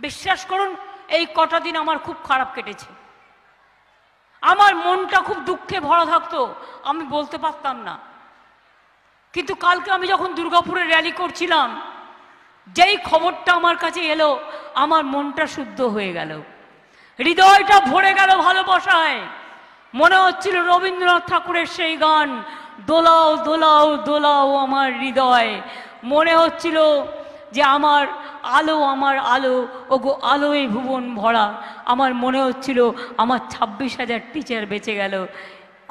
বিশ্বাস করুন এই কটা দিন আমার খুব খারাপ কেটেছে, আমার মনটা খুব দুঃখে ভরা থাকতো, আমি বলতে পারতাম না। কিন্তু কালকে আমি যখন দুর্গাপুরে র্যালি করছিলাম, যেই খবরটা আমার কাছে এলো, আমার মনটা শুদ্ধ হয়ে গেল, হৃদয়টা ভরে গেল ভালোবাসায়। মনে হচ্ছিল রবীন্দ্রনাথ ঠাকুরের সেই গান, দোলাও দোলাও দোলাও আমার হৃদয়। মনে হচ্ছিল যে আমার আলো ওগো আলোয় ভুবন ভরা। আমার মনে হচ্ছিল আমার 26,000 টিচার বেঁচে গেল।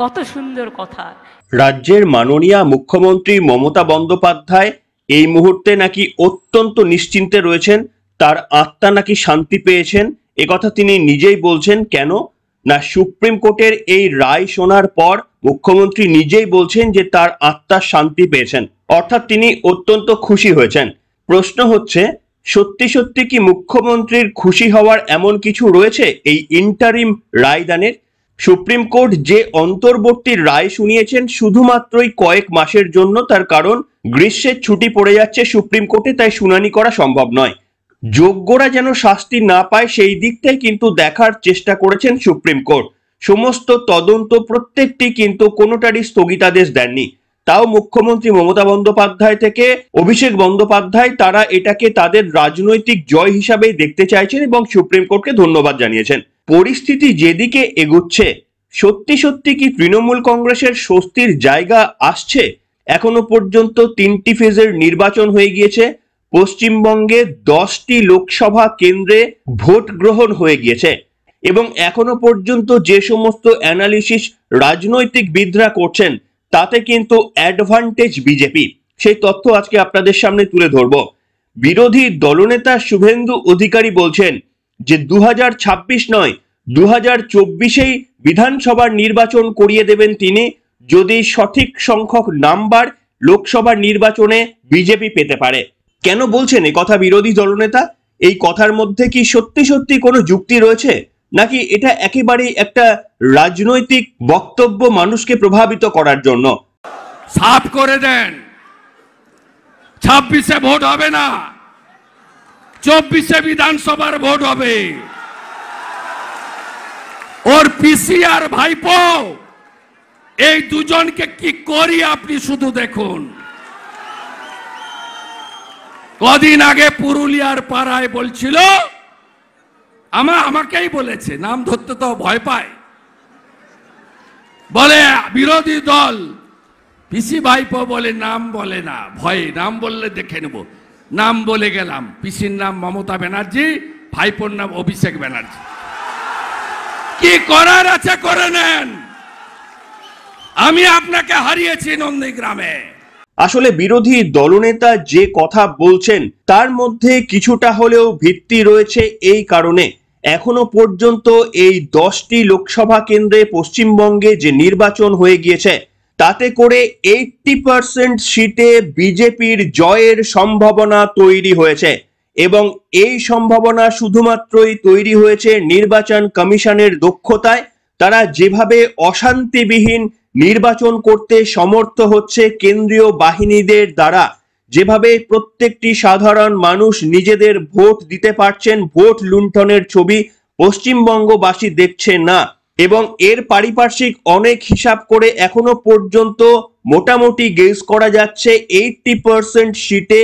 কত সুন্দর কথা। রাজ্যের মাননীয় মুখ্যমন্ত্রী মমতা বন্দ্যোপাধ্যায় এই মুহূর্তে নাকি অত্যন্ত নিশ্চিন্তে রয়েছেন, তার আত্মা নাকি শান্তি পেয়েছেন। একথা তিনি নিজেই বলছেন। কেন না, সুপ্রিম কোর্টের এই রায় শোনার পর মুখ্যমন্ত্রী নিজেই বলছেন যে তার আত্মা শান্তি পেয়েছেন, অর্থাৎ তিনি অত্যন্ত খুশি হয়েছেন। প্রশ্ন হচ্ছে, সত্যি সত্যি কি মুখ্যমন্ত্রীর খুশি হওয়ার এমন কিছু রয়েছে এই ইন্টারিম রায়দানের? সুপ্রিম কোর্ট যে অন্তর্বর্তী রায় শুনিয়েছেন শুধুমাত্রই কয়েক মাসের জন্য, তার কারণ গ্রীষ্মের ছুটি পড়ে যাচ্ছে সুপ্রিম কোর্টে, তাই শুনানি করা সম্ভব নয়। যোগ্যরা যেন শাস্তি না পায় সেই দিকটাই কিন্তু দেখার চেষ্টা করেছেন সুপ্রিম কোর্ট। সমস্ত তদন্ত প্রত্যেকটি কিন্তু কোনোটারই স্থগিতাদেশ দেননি। তাও মুখ্যমন্ত্রী মমতা বন্দ্যোপাধ্যায় থেকে অভিষেক বন্দ্যোপাধ্যায় তারা এটাকে তাদের রাজনৈতিক জয় হিসাবেই দেখতে চাইছেন এবং সুপ্রিম কোর্টকে ধন্যবাদ জানিয়েছেন। পরিস্থিতি যেদিকে এগুচ্ছে, সত্যি সত্যি কি তৃণমূল কংগ্রেসের স্বস্তির জায়গা আসছে? এখনো পর্যন্ত 3টি ফেজের নির্বাচন হয়ে গিয়েছে। পশ্চিমবঙ্গে 10টি লোকসভা কেন্দ্রে ভোট গ্রহণ হয়ে গিয়েছে এবং এখনো পর্যন্ত যে সমস্ত অ্যানালিসিস রাজনৈতিকবিদরা করছেন তাতে কিন্তু অ্যাডভান্টেজ বিজেপি। সেই তথ্য আজকে আপনাদের সামনে তুলে ধরব। বিরোধী দলনেতা শুভেন্দু অধিকারী বলছেন যে 2026 নয় 2024-এই বিধানসভার নির্বাচন করিয়ে দেবেন তিনি, যদি সঠিক সংখ্যক নাম্বার লোকসভার নির্বাচনে বিজেপি পেতে পারে। কেন বলছেন এই কথা বিরোধী দলনেতা? এই কথার মধ্যে কি সত্যি সত্যি কোনো যুক্তি রয়েছে, নাকি এটা একেবারেই একটা রাজনৈতিক বক্তব্য মানুষকে প্রভাবিত করার জন্য? সাফ করে দেন, 26-এ ভোট হবে না, 24-এ বিধানসভার ভোট হবে। ওর পিসি আর ভাইপো এই দুজনকে কি করি আপনি শুধু দেখুন। কদিন আগে পুরুলিয়ার পাড়ায় বলছিল, আমাকেই বলেছে, নাম ধরতে তো ভয় পায়, বলে বিরোধী দল পিসি ভাইপো বলে নাম বলে না, ভয়ে, নাম বললে দেখে নেব। নাম বলে গেলাম, পিসির নাম মমতা ব্যানার্জি, ভাইপোর নাম অভিষেক ব্যানার্জি। কি করার আছে করে নেন, আমি আপনাকে হারিয়েছি নন্দীগ্রামে। আসলে বিরোধী দলনেতা যে কথা বলছেন তার মধ্যে কিছুটা হলেও ভিত্তি রয়েছে। এই কারণে এখনো পর্যন্ত এই 10টি লোকসভা কেন্দ্রে পশ্চিমবঙ্গে যে নির্বাচন হয়ে গিয়েছে তাতে করে 80% সিটে বিজেপির জয়ের সম্ভাবনা তৈরি হয়েছে এবং এই সম্ভাবনা শুধুমাত্রই তৈরি হয়েছে নির্বাচন কমিশনের দক্ষতায়। তারা যেভাবে অশান্তিবিহীন নির্বাচন করতে সমর্থ হচ্ছে কেন্দ্রীয় বাহিনীদের দ্বারা, যেভাবে প্রত্যেকটি সাধারণ মানুষ নিজেদের ভোট দিতে পারছেন, ভোট লুণ্ঠনের ছবি পশ্চিমবঙ্গবাসী দেখছে না। এবং এর পারিপার্শ্বিক অনেক হিসাব করে এখনো পর্যন্ত মোটামুটি গেস করা যাচ্ছে 80% সিটে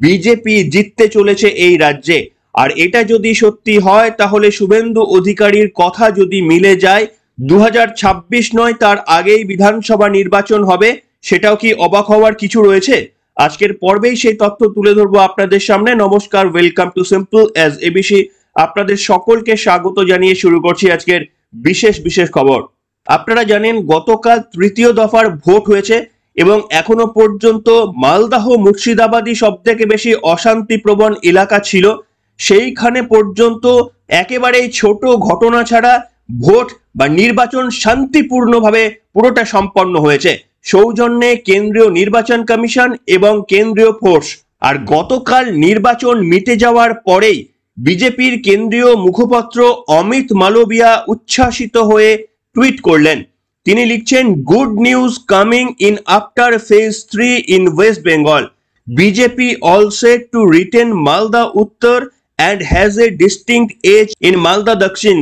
বিজেপি জিততে চলেছে এই রাজ্যে। আর এটা যদি সত্যি হয় তাহলে শুভেন্দু অধিকারীর কথা যদি মিলে যায়, 2026 নয় তার আগেই বিধানসভা নির্বাচন হবে, সেটাও কি অবাক হওয়ার কিছু রয়েছে? আজকের পর্বেই সেই তথ্য তুলে ধরবো আপনাদের সামনে। নমস্কার, welcome to simple as ABC. আপনাদের সকলকে স্বাগত জানিয়ে শুরু করছি আজকের বিশেষ খবর। আপনারা জানেন গতকাল 3য় দফার ভোট হয়েছে এবং এখনো পর্যন্ত মালদাহ মুর্শিদাবাদী সবথেকে বেশি অশান্তিপ্রবণ এলাকা ছিল। সেইখানে পর্যন্ত একেবারেই ছোট ঘটনা ছাড়া ভোট বা নির্বাচন শান্তিপূর্ণভাবে পুরোটা সম্পন্ন হয়েছে, সৌজন্যে কেন্দ্রীয় নির্বাচন কমিশন এবং কেন্দ্রীয় ফোর্স। আর গতকাল নির্বাচন মিটে যাওয়ার পরেই বিজেপির কেন্দ্রীয় মুখপাত্র অমিত মালবিয়া উচ্ছ্বাসিত হয়ে টুইট করলেন। তিনি লিখছেন, good news coming in after phase 3 in West Bengal, BJP all set to retain Malda Uttar and has a distinct edge in Malda Dakshin,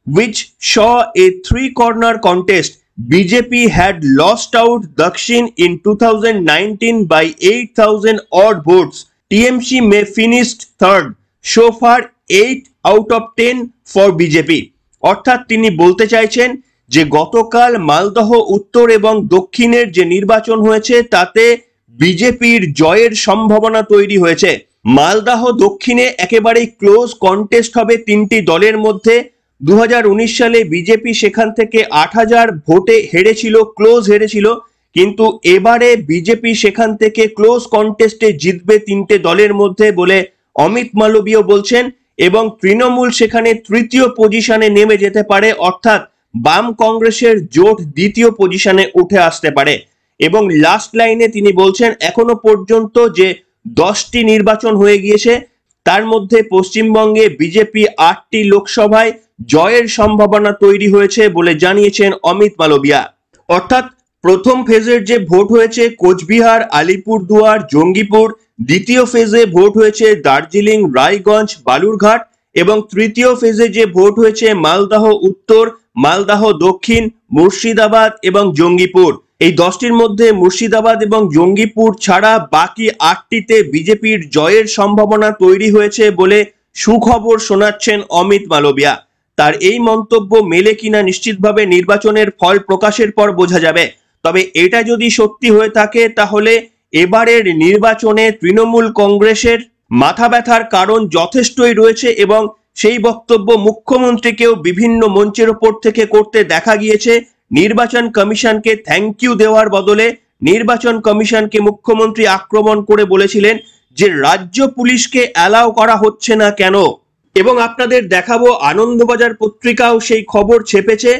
which saw a three-corner contest. BJP had lost out Dakshin in 2019 by 8,000 odd votes. TMC may finished third. So far 8 out of 10 for BJP. অর্থাৎ তিনি বলতে চাইছেন যে গতকাল মালদহ উত্তর এবং দক্ষিণের যে নির্বাচন হয়েছে তাতে বিজেপির জয়ের সম্ভাবনা তৈরি হয়েছে। মালদহ দক্ষিণে একেবারেই ক্লোজ কন্টেস্ট হবে তিনটি দলের মধ্যে। 2019 সালে বিজেপি সেখান থেকে 8,000 ভোটে হেরেছিল, ক্লোজ হেরেছিল, কিন্তু এবারে বিজেপি সেখান থেকে ক্লোজ কন্টেস্টে জিতবে তিনটে দলের মধ্যে বলে অমিত মালবীয় বলছেন, এবং তৃণমূল সেখানে তৃতীয় পজিশনে নেমে যেতে পারে, অর্থাৎ বাম কংগ্রেসের জোট দ্বিতীয় পজিশনে উঠে আসতে পারে। এবং লাস্ট লাইনে তিনি বলছেন এখনো পর্যন্ত যে 10টি নির্বাচন হয়ে গিয়েছে তার মধ্যে পশ্চিমবঙ্গে বিজেপি 8টি লোকসভায় জয়ের সম্ভাবনা তৈরি হয়েছে বলে জানিয়েছেন অমিত মালবিয়া। অর্থাৎ প্রথম ফেজের যে ভোট হয়েছে কোচবিহার, আলিপুরদুয়ার, জঙ্গিপুর, দ্বিতীয় ফেজে ভোট হয়েছে দার্জিলিং, রায়গঞ্জ, বালুরঘাট, এবং তৃতীয় ফেজে যে ভোট হয়েছে মালদহ উত্তর, মালদহ দক্ষিণ, মুর্শিদাবাদ এবং জঙ্গিপুর। এই 10টির মধ্যে মুর্শিদাবাদ এবং জঙ্গিপুর ছাড়া বাকি 8টিতে বিজেপির জয়ের সম্ভাবনা তৈরি হয়েছে বলে সুখবর শোনাচ্ছেন অমিত মালবিয়া। তার এই মন্তব্য মেলে কিনা নিশ্চিতভাবে নির্বাচনের ফল প্রকাশের পর বোঝা যাবে। তবে এটা যদি সত্যি হয়ে থাকে তাহলে এবারের নির্বাচনে তৃণমূল কংগ্রেসের মাথা ব্যথার কারণ যথেষ্টই রয়েছে, এবং সেই বক্তব্য মুখ্যমন্ত্রীকেও বিভিন্ন মঞ্চের ওপর থেকে করতে দেখা গিয়েছে। নির্বাচন কমিশনকে থ্যাংক ইউ দেওয়ার বদলে নির্বাচন কমিশনকে মুখ্যমন্ত্রী আক্রমণ করে বলেছিলেন যে রাজ্য পুলিশকে অ্যালাউ করা হচ্ছে না কেন। এবং আপনাদের দেখাবো আনন্দবাজার পত্রিকাও সেই খবর ছেপেছে,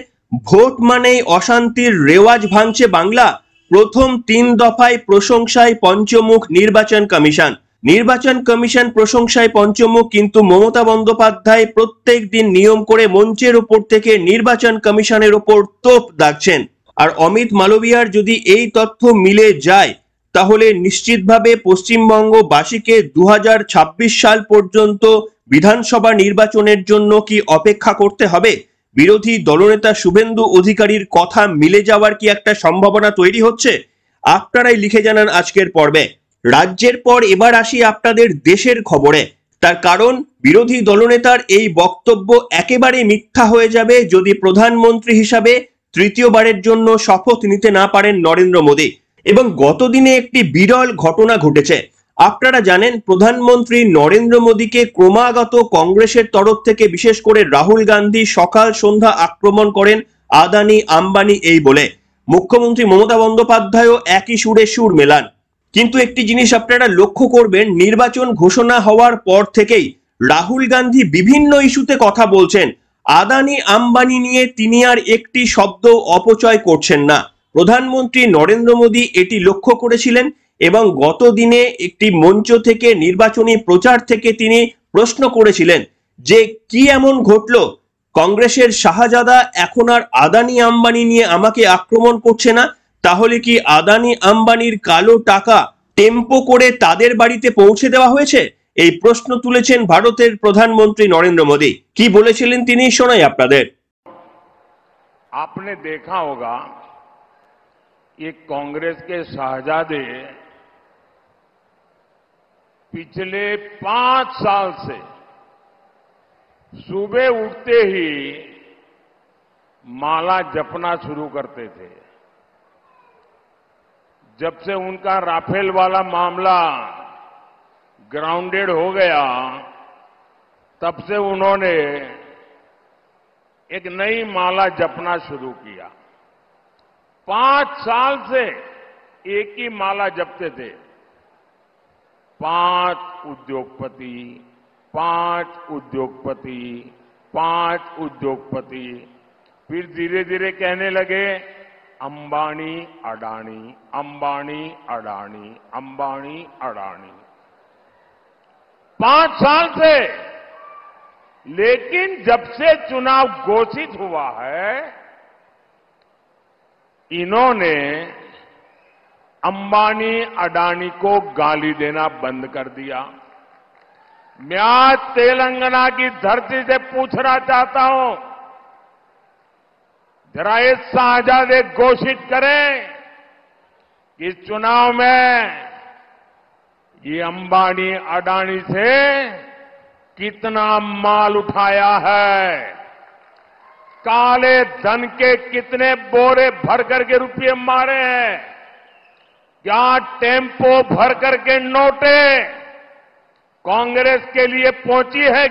ভোট মানেই অশান্তির রেওয়াজ ভাঙছে বাংলা, প্রথম 3 দফায় প্রশংসায় পঞ্চমুখ নির্বাচন কমিশন। নির্বাচন কমিশন প্রশংসায় পঞ্চমুখ, কিন্তু মমতা বন্দ্যোপাধ্যায় প্রত্যেক দিন নিয়ম করে মঞ্চের উপর থেকে নির্বাচন কমিশনের উপর তোপ দাগছেন। আর অমিত মালবিয়ার যদি এই তথ্য মিলে যায় তাহলে নিশ্চিতভাবে পশ্চিমবঙ্গবাসীকে 2026 সাল পর্যন্ত বিধানসভা নির্বাচনের জন্য কি অপেক্ষা করতে হবে? বিরোধী দলনেতা শুভেন্দু অধিকারীর কথা মিলে যাওয়ার কি একটা সম্ভাবনা তৈরি হচ্ছে? আপনারাই লিখে জানান আজকের পর্বে। রাজ্যের পর এবার আসি আপনাদের দেশের খবরে। তার কারণ বিরোধী দলনেতার এই বক্তব্য একেবারে মিথ্যা হয়ে যাবে যদি প্রধানমন্ত্রী হিসাবে তৃতীয়বারের জন্য শপথ নিতে না পারেন নরেন্দ্র মোদী। এবং গতদিনে একটি বিরল ঘটনা ঘটেছে। আপনারা জানেন প্রধানমন্ত্রী নরেন্দ্র মোদীকে ক্রমাগত কংগ্রেসের তরফ থেকে বিশেষ করে রাহুল গান্ধী সকাল সন্ধ্যা আক্রমণ করেন আদানি আম্বানি এই বলে। মুখ্যমন্ত্রী মমতা বন্দ্যোপাধ্যায়ও একই সুরে সুর মেলান। কিন্তু একটি জিনিস আপনারা লক্ষ্য করবেন, নির্বাচন ঘোষণা হওয়ার পর থেকেই রাহুল গান্ধী বিভিন্ন ইস্যুতে কথা বলছেন। আদানি আম্বানি নিয়ে তিনি আর একটি শব্দ অপচয় করছেন না। প্রধানমন্ত্রী নরেন্দ্র মোদী এটি লক্ষ্য করেছিলেন এবং গত দিনে একটি মঞ্চ থেকে নির্বাচনী প্রচার থেকে তিনি প্রশ্ন করেছিলেন যে কি এমন ঘটলো, কংগ্রেসের শাহজাদা এখন আর আদানি আম্বানি নিয়ে আমাকে আক্রমণ করছে না, তাহলে কি আদানি আম্বানির কালো টাকা টেম্পো করে তাদের বাড়িতে পৌঁছে দেওয়া হয়েছে? এই প্রশ্ন তুলেছেন ভারতের প্রধানমন্ত্রী নরেন্দ্র মোদী। কি বলেছিলেন তিনি শোনাই আপনাদের। आपने देखा होगा ये कांग्रेस के शहजादे पिछले 5 साल से सुबह उठते ही माला जपना शुरू करते थे। जब से उनका राफेल वाला मामला ग्राउंडेड हो गया तब से उन्होंने एक नई माला जपना शुरू किया। 5 साल से एक ही माला जपते थे, 5 उद्योगपति, 5 उद्योगपति, 5 उद्योगपति। फिर धीरे धीरे कहने लगे अंबानी अडानी, अंबानी अडानी, अंबानी अडानी। 5 साल से। लेकिन जब से चुनाव घोषित हुआ है इन्होंने अंबानी अडानी को गाली देना बंद कर दिया। मैं आज तेलंगाना की धरती से पूछना चाहता हूं, जरा ये साझाद घोषित करें कि इस चुनाव में ये अंबानी अडानी से कितना माल उठाया है, काले धन के कितने बोरे भर करके रुपये मारे हैं, क्या टेम्पो भर करके नोटे कांग्रेस के लिए पहुंची है,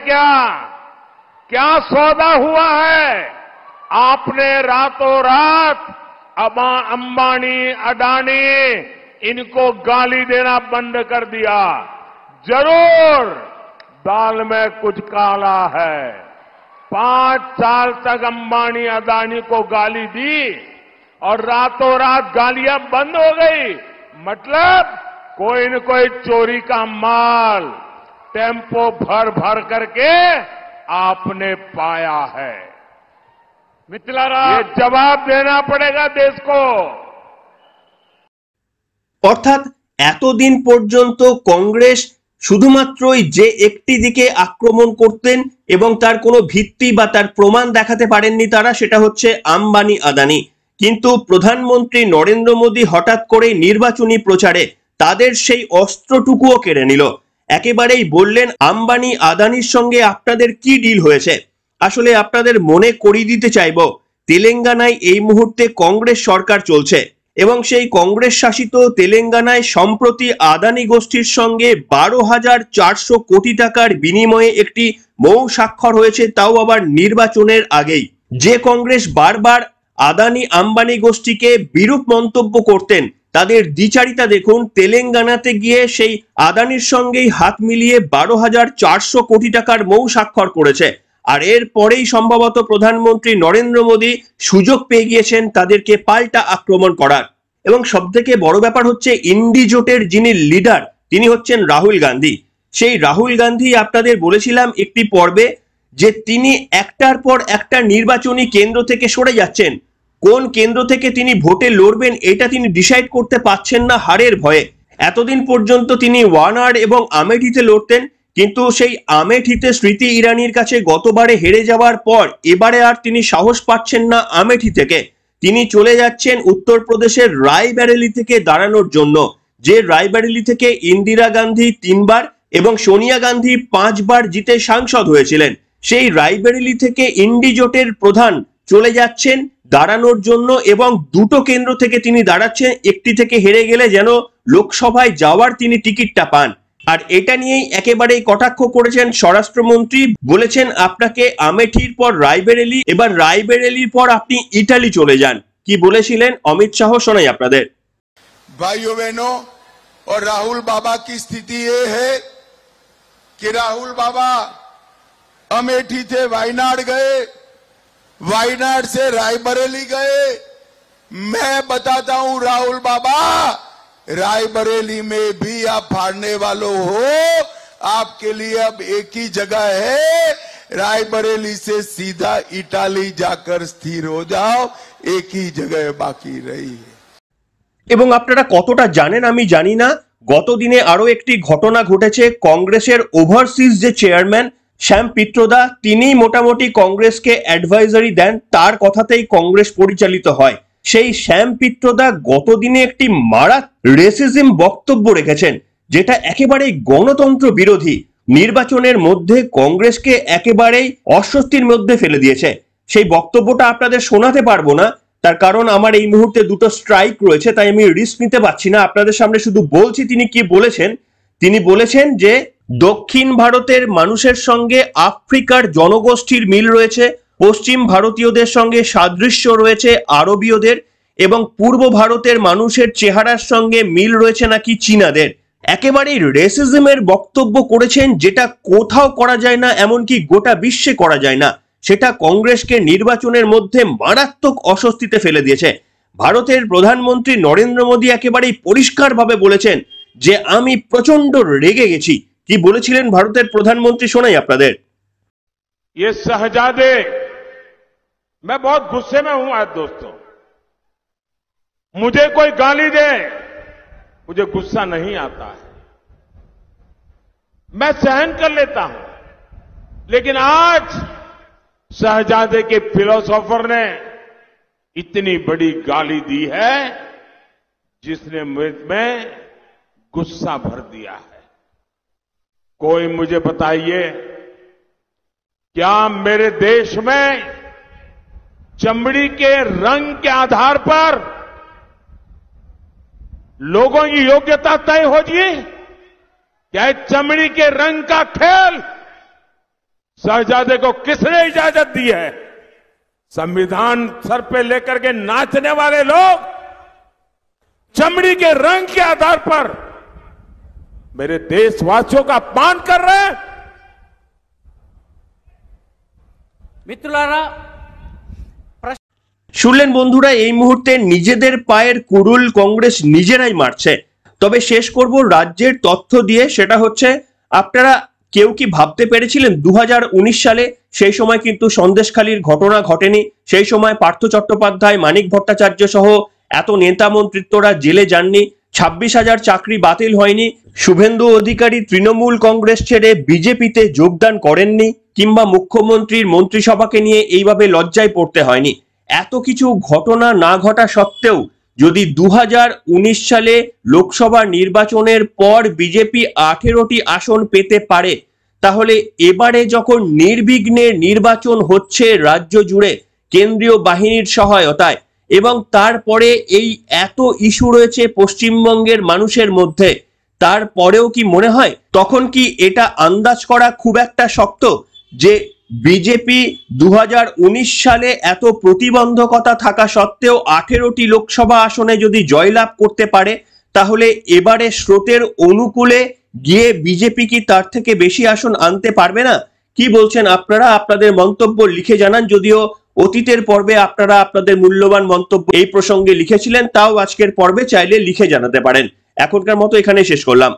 क्या सौदा हुआ है। आपने रातों रात अंबानी अडानी इनको गाली देना बंद कर दिया। जरूर दाल में कुछ काला है। 5 साल तक अंबानी अडानी को गाली दी और रातों रात गालियां बंद हो गई। मतलब कोई न कोई चोरी का माल टेम्पो भर भर करके आपने पाया है। ये जवाब देना पड़ेगा देश को। অর্থাৎ এতদিন পর্যন্ত কংগ্রেস শুধুমাত্রই যে একটি দিকে আক্রমণ করতেন এবং তার কোনো ভিত্তি বা তার প্রমাণ দেখাতে পারেননি তারা, সেটা হচ্ছে আম্বানি আদানি। কিন্তু প্রধানমন্ত্রী নরেন্দ্র মোদী হঠাৎ করে নির্বাচনী প্রচারে তাদের সেই অস্ত্রটুকুও কেড়ে নিল। একেবারেই বললেন, আম্বানি আদানির সঙ্গে আপনাদের কি ডিল হয়েছে। আসলে আপনাদের মনে করিয়ে দিতে চাইব, তেলেঙ্গানায় এই মুহূর্তে কংগ্রেস সরকার চলছে এবং সেই কংগ্রেস শাসিত তেলেঙ্গানায় সম্প্রতি আদানি গোষ্ঠীর সঙ্গে 12,400 কোটি টাকার বিনিময়ে একটি মৌ স্বাক্ষর হয়েছে, তাও আবার নির্বাচনের আগেই। যে কংগ্রেস বারবার আদানি আম্বানি গোষ্ঠীকে বিরূপ মন্তব্য করতেন, তাদের দ্বিচারিতা দেখুন। তেলেঙ্গানাতে গিয়ে সেই আদানির সঙ্গেই হাত মিলিয়ে 12,400 কোটি টাকার মৌ স্বাক্ষর করেছে। আর এর পরেই সম্ভবত প্রধানমন্ত্রী নরেন্দ্র মোদী সুযোগ পেয়ে গিয়েছেন তাদেরকে পাল্টা আক্রমণ করার। এবং সবথেকে বড় ব্যাপার হচ্ছে, ইন্ডি জোটের যিনি লিডার তিনি হচ্ছেন রাহুল গান্ধী। সেই রাহুল গান্ধী আপনাদের বলেছিলাম একটি পর্বে যে তিনি একটার পর একটা নির্বাচনী কেন্দ্র থেকে সরে যাচ্ছেন। কোন কেন্দ্র থেকে তিনি ভোটে লড়বেন এটা তিনি ডিসাইড করতে পারছেন না হারের ভয়ে। এতদিন পর্যন্ত তিনি ওয়ানাড এবং আমেঠিতে লড়তেন, কিন্তু সেই আমেঠিতে স্মৃতি ইরানির কাছে গতবারে হেরে যাওয়ার পর এবারে আর তিনি সাহস পাচ্ছেন না আমেঠি থেকে। তিনি চলে যাচ্ছেন উত্তরপ্রদেশের রায়বেরেলি থেকে দাঁড়ানোর জন্য, যে রায়বেরেলি থেকে ইন্দিরা গান্ধী 3 বার এবং সোনিয়া গান্ধী 5 বার জিতে সাংসদ হয়েছিলেন। সেই রায়বেরেলি থেকে ইন্ডি জোটের প্রধান চলে যাচ্ছেন দাঁড়ানোর জন্য এবং দুটো কেন্দ্র থেকে তিনি দাঁড়াচ্ছেন, একটি থেকে হেরে গেলে যেন লোকসভায় যাওয়ার তিনি টিকিটটা পান। আর এটা নিয়েই একেবারেই কটাক্ষ করেছেন স্বরাষ্ট্রমন্ত্রী, বলেছেন আপনাকে আমেঠির পর রায়বেরেলি, এবার রায়বেরেলির পর আপনি ইটালি চলে যান। কি বলেছিলেন অমিত শাহ শোনাই আপনাদের। भाइयों बहनों, और राहुल बाबा की स्थिति ये है कि राहुल बाबा अमेठी से वायनाड गए, वायनाड से रायबरेली गए। मैं बताता हूं राहुल बाबा, रायबरेली में भी आप हारने वालों हो। आपके लिए अब एक ही जगह है, रायबरेली से सीधा इटाली जाकर स्थिर हो जाओ, एक ही जगह बाकी रही है। এবং আপনারা কতটা জানেন আমি জানি না, গতদিনে আরো একটি ঘটনা ঘটেছে। কংগ্রেসের ওভারসিজ যে চেয়ারম্যান শ্যাম পিত্রোদা, তিনি মোটামুটি কংগ্রেসকে অ্যাডভাইজারি দেন, তার কথাতেই কংগ্রেস পরিচালিত হয়। সেই শ্যাম পিত্রোদা গতদিনে একটি রেসিজম বক্তব্য রেখেছেন, যেটা একেবারেই গণতন্ত্র বিরোধী। নির্বাচনের মধ্যে কংগ্রেসকে একেবারেই অস্বস্তির মধ্যে ফেলে দিয়েছে। সেই বক্তব্যটা আপনাদের শোনাতে পারবো না, তার কারণ আমার এই মুহূর্তে দুটো স্ট্রাইক রয়েছে, তাই আমি রিস্ক নিতে পারছি না। আপনাদের সামনে শুধু বলছি তিনি কি বলেছেন। তিনি বলেছেন যে দক্ষিণ ভারতের মানুষের সঙ্গে আফ্রিকার জনগোষ্ঠীর মিল রয়েছে, পশ্চিম ভারতীয়দের সঙ্গে সাদৃশ্য রয়েছে আরবীয়দের, এবং পূর্ব ভারতের মানুষের চেহারার সঙ্গে মিল রয়েছে নাকি চীনাদের। একেবারেই রেসিজমের বক্তব্য করেছেন, যেটা কোথাও করা যায় না, এমনকি গোটা বিশ্বে করা যায় না। সেটা কংগ্রেসকে নির্বাচনের মধ্যে মারাত্মক অস্বস্তিতে ফেলে দিয়েছে। ভারতের প্রধানমন্ত্রী নরেন্দ্র মোদী একেবারেই পরিষ্কারভাবে বলেছেন যে আমি প্রচন্ড রেগে গেছি। কি বলেছিলেন ভারতের প্রধানমন্ত্রী শোনাই আপনাদের। ये शहजादे, मैं बहुत गुस्से में हूं आज दोस्तों। मुझे कोई गाली दे, मुझे गुस्सा नहीं आता है। मैं सहन कर लेता हूं, लेकिन आज शहजादे के फिलोसोफर ने इतनी बड़ी गाली दी है जिसने में गुस्सा भर दिया है। कोई मुझे बताइए, क्या मेरे देश में चमड़ी के रंग के आधार पर लोगों की योग्यता तय हो जी? क्या चमड़ी के रंग का खेल शहजादे को किसने इजाजत दी है? संविधान सर पे लेकर के नाचने वाले लोग चमड़ी के रंग के आधार पर मेरे देशवासियों का अपमान कर रहे हैं। মিত্রলারা শুনলেন বন্ধুরা, এই মুহূর্তে নিজেদের পায়ের কুড়ুল কংগ্রেস নিজেরাই মারছে। তবে শেষ করব রাজ্যের তথ্য দিয়ে, সেটা হচ্ছে আপনারা কেউ কি ভাবতে পেরেছিলেন 2019 সালে সেই সময় কিন্তু সন্দেশখালীর ঘটনা ঘটেনি? সেই সময় পার্থ চট্টোপাধ্যায়, মানিক ভট্টাচার্য সহ এত নেতা মন্ত্রিত্বরা জেলে যাননি, 26,000 চাকরি বাতিল হয়নি, শুভেন্দু অধিকারী তৃণমূল কংগ্রেস ছেড়ে বিজেপিতে যোগদান করেননি, কিংবা মুখ্যমন্ত্রীর মন্ত্রিসভাকে নিয়ে এইভাবে লজ্জায় পড়তে হয়নি। এত কিছু ঘটনা না ঘটা সত্ত্বেও যদি 2019 সালে লোকসভা নির্বাচনের পর বিজেপি 18টি আসন পেতে পারে, তাহলে এবারে যখন নির্বিঘ্নে নির্বাচন হচ্ছে রাজ্য জুড়ে কেন্দ্রীয় বাহিনীর সহায়তায়, এবং তারপরে এই এত ইস্যু রয়েছে পশ্চিমবঙ্গের মানুষের মধ্যে, তারপরেও কি মনে হয় তখন কি এটা আন্দাজ করা খুব একটা শক্ত যে বিজেপি 2019 সালে এত প্রতিবন্ধকতা থাকা সত্ত্বেও 18টি লোকসভা আসনে যদি জয়লাভ করতে পারে, তাহলে এবারে স্রোতের অনুকূলে গিয়ে বিজেপি কি তার থেকে বেশি আসন আনতে পারবে না? কি বলছেন আপনারা? আপনাদের মন্তব্য লিখে জানান। যদিও অতীতের পর্বে আপনারা আপনাদের মূল্যবান মন্তব্য এই প্রসঙ্গে লিখেছিলেন, তাও আজকের পর্বে চাইলে লিখে জানাতে পারেন। এখনকার মতো এখানে শেষ করলাম।